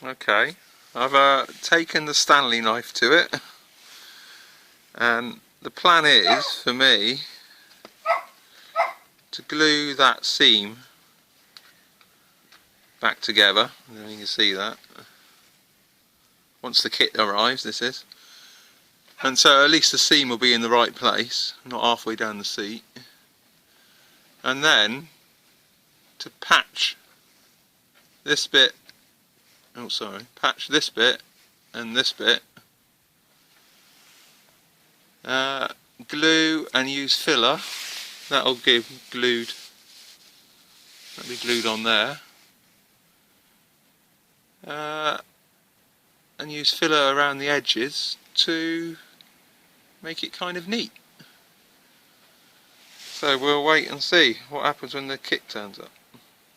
Okay, I've taken the Stanley knife to it, and the plan is for me to glue that seam back together. And you can see that once the kit arrives, this is, and so at least the seam will be in the right place, not halfway down the seat. And then to patch this bit, patch this bit and this bit, glue and use filler. That'll be glued on there, and use filler around the edges to make it kind of neat. So we'll wait and see what happens when the kit turns up.